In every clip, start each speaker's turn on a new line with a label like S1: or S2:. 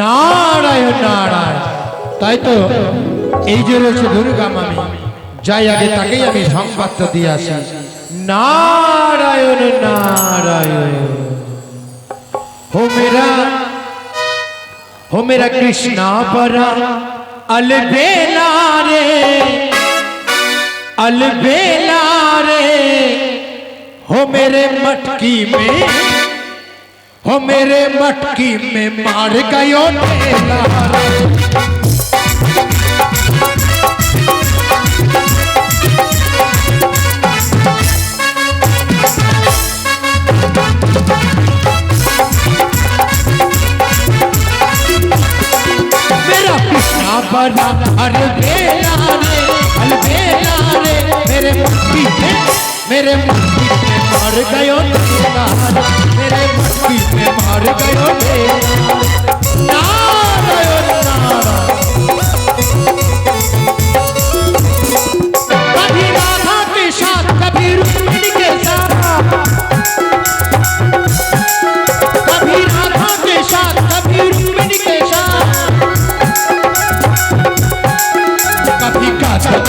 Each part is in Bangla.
S1: নারায়ণ নারায়ণ। তাই তো এই যে রয়েছে দুর্গা মামি, যাই আগে তাকেই আমি সংবাদটা দিয়ে আসি। নারায়ণ নারায়ণ। हो मेरा कृष्णा परा अलबेला रे हो मेरे मटकी में, हो मेरे मटकी में मार गयो ढेला रे। मेरा कृष्णा बना अलबेला रे मेरे मटकी में, मेरे मटकी में मार गयो ढेला रे, मेरे मटकी में मार गयो ढेला। नारायण नारायण। कभी राधा के साथ, कभी रुक्मिणी के साथ, कभी राधा के साथ, कभी रुक्मिणी के साथ, कभी काजल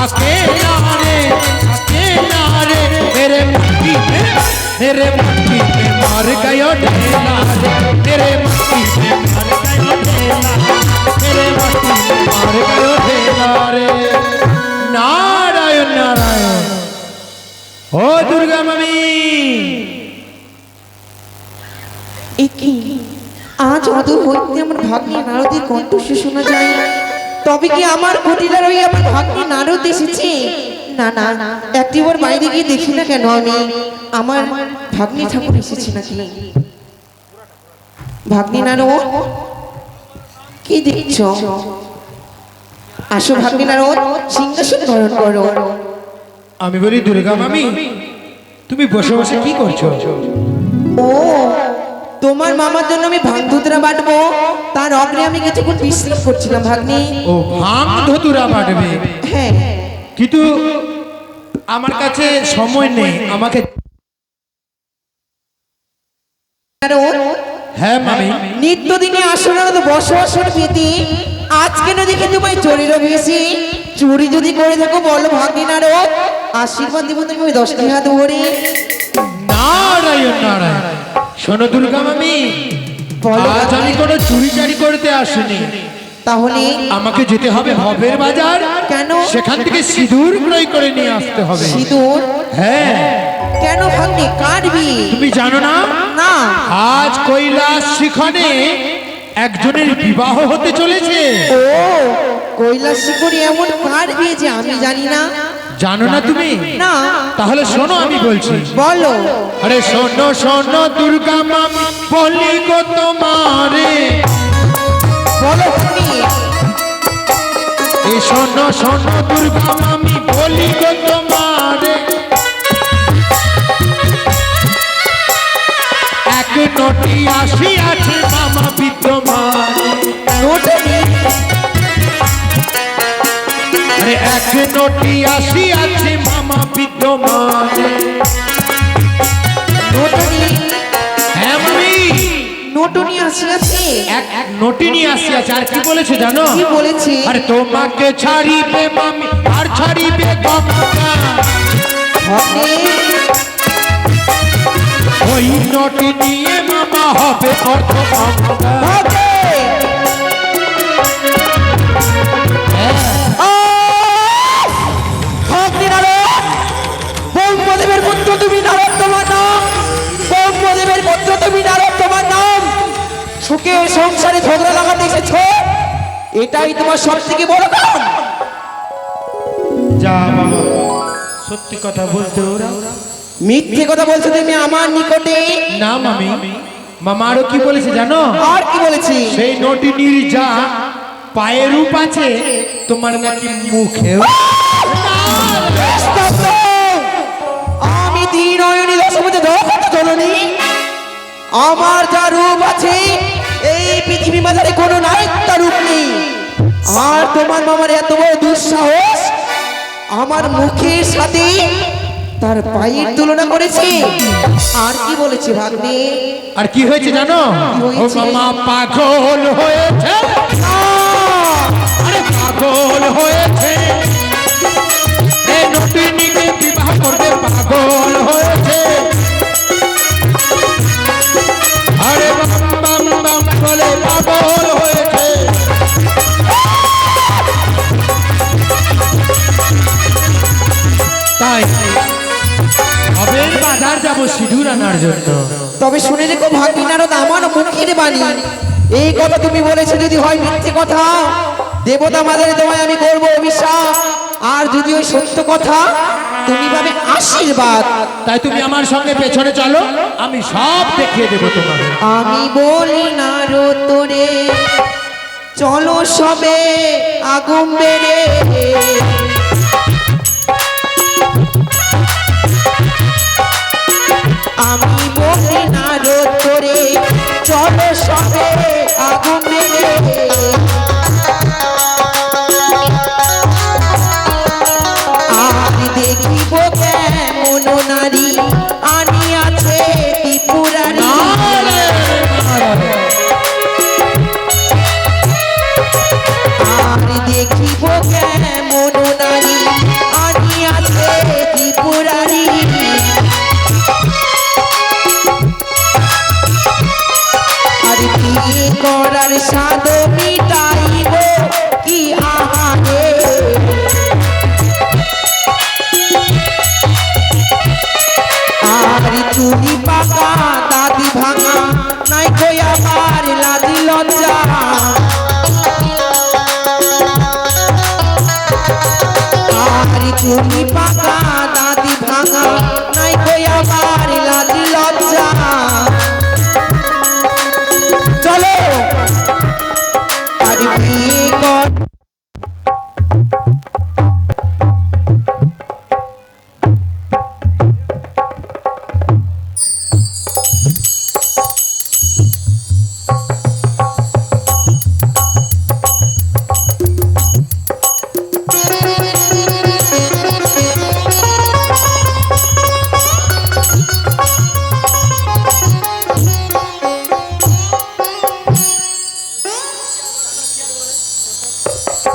S1: अकेला रे मेरे मटकी में, मेरे मटकी में मार गयो ढेला रे, मेरे मटकी में मार गयो ढेला, मेरे मटकी में मार गयो ढेला रे। नारायण नारायण। ओ दुर्गा मम्मी,
S2: আজ অদূর হইতে আমার ভাগ্নে নারদের কণ্ঠস্বর শোনা যায়। তবে কি আমার ঘটিলার ওই আমার ভাগ্নে নারদ এসেছে? না না, একটিবার বাইরে গিয়ে দেখি না কেন আমি আমার ভাগ্নে ঠাকুর এসেছে নাকি। ভাগ্নে নারদ, কি দেখছ? আসো ভাগ্নে নারদ, সিংহাসন ধারণ করো।
S1: আমি বলি দুর্গা মামি, তুমি বসে বসে কি করছো?
S2: ও, তোমার মামার জন্য আমি ভাং ধুতরা বাটবো, তার অগ্রে আমি কিছুক্ষণ বিশ্রাম করছিলাম ভাগ্নি।
S1: ও ভাং ধতুরা বাটবে?
S2: হ্যাঁ,
S1: কিন্তু আমার কাছে সময় নেই, আমাকে। হ্যাঁ মামি।
S2: নিত্যদিনে আসলে তো বসো আসর পেতে, আজকে না দেখে তোমায় চোরের বেশি চুরি যদি করে থাকো বলো ভাগ্নি নারদ, আশীর্বাদ দিব তুমি ওই 10টি হাত ভরে।
S1: নারায়ণ নারায়ণ। শোনো দুর্গা মামি, আজ আমি কোনো চুরি চারি করতে আসিনি।
S2: তাহলে
S1: আমাকে যেতে হবে হবের বাজার।
S2: কেন?
S1: সেখান থেকে সিঁদুর ক্রয় করে নিয়ে আসতে হবে।
S2: সিঁদুর?
S1: হ্যাঁ।
S2: কেন ভাগ্নি, কাটবি?
S1: তুমি জানো না?
S2: না।
S1: আজ কৈলাস শিখনে একজনের বিবাহ হতে চলেছে।
S2: ও, কৈলাস শিখরে এমন কাটবি যে আমি জানি না।
S1: জানো না তুমি?
S2: না।
S1: তাহলে শোনো আমি বলছি।
S2: বলো।
S1: আরে শোনো শোনো দুর্গা মামি, বলি গো তোমারে।
S2: বলো ভাগ্নি।
S1: এই শোনো শোনো দুর্গা মামি, বলি গো তোমারে। এক নটি আসি আছে মামা বিদ্যমান। আরে এক নটি আসি আছে মামা বিদ্যমান। হ্যাঁ মামি,
S2: নোটনি আসিয়াছে।
S1: এক নটি নিয়ে আসিয়াছে। আর কি বলেছে জানো?
S2: কি বলেছে?
S1: আরে তোমাকে ছাড়িবে মামি, আর ছাড়িবে গঙ্গা। ওই নটি নিয়ে মামা হবে অর্থগঙ্গা।
S2: ব্রহ্মদেবের পুত্র তুমি নারদ, তোমার নাম। ব্রহ্মদেবের পুত্র তুমি নারদ, তোমার নাম। সুখে সংসারে ঝগড়া লাগাতে এসেছো, এটাই তোমার সব থেকে বড় কাম।
S1: যা বাবা, সত্যি কথা বলতে ওরা।
S2: মিথ্যে কথা বলছো তুমি আমার নিকটে।
S1: না মামি, মামা আরো কি বলেছে জানো?
S2: আর কি বলেছি?
S1: সেই নটিনীর যা পায়ের রূপ আছে, তোমার নাকি মুখেও।
S2: আমি দিনয়নী দশমতে জননী, আমার যা রূপ আছে এই পৃথিবী বাজারে কোনো নারীর তার রূপ নেই। আর তোমার মামার এত বড় দুঃসাহস আমার মুখের সাথে তার পায়ের তুলনা করেছে। আর কি বলেছে ভাগ্নে?
S1: আর কি হয়েছে জানো? ও মামা পাগল হয়েছে, আরে পাগল হয়েছে, এই নটিনীকে বিবাহ করবে পাগল হয়েছে। আরে বাম বাম বাম বলে পাগল হয়েছে। তাই আবের বাজার যাবো সিঁদুর আনার জন্য।
S2: তবে শুনে রেখো ভাগ্নি নারদ, আমার মুখের বাণী, এই কথা তুমি বলেছো যদি হয় মিথ্যে কথা, দেবতা মাদারে তোমায় আমি করবো অভিশাপ। আর যদি ওই সত্য কথা, তুমি পাবে আশীর্বাদ।
S1: তাই তুমি আমার সঙ্গে পেছনে চলো, আমি সব দেখিয়ে দেবো তোমাকে।
S2: আমি বলি নারদ তোরে, চলো সবে আগুন বেড়ে। আমি বলি নারদ তোরে, চলো সবে আগুন বেড়ে। আর দেখিব কেমন নারী আনিয়াছে ত্রিপুরারি। আর দেখিব কেমন নারী আনিয়াছে ত্রিপুরারি। আর বিয়ে করার স্বাদ মিটাইব কি আহারে। আর চুলি পাকা দাদি ভাঙা নাই কই আমার লাজি লজ্জা। আর চুলি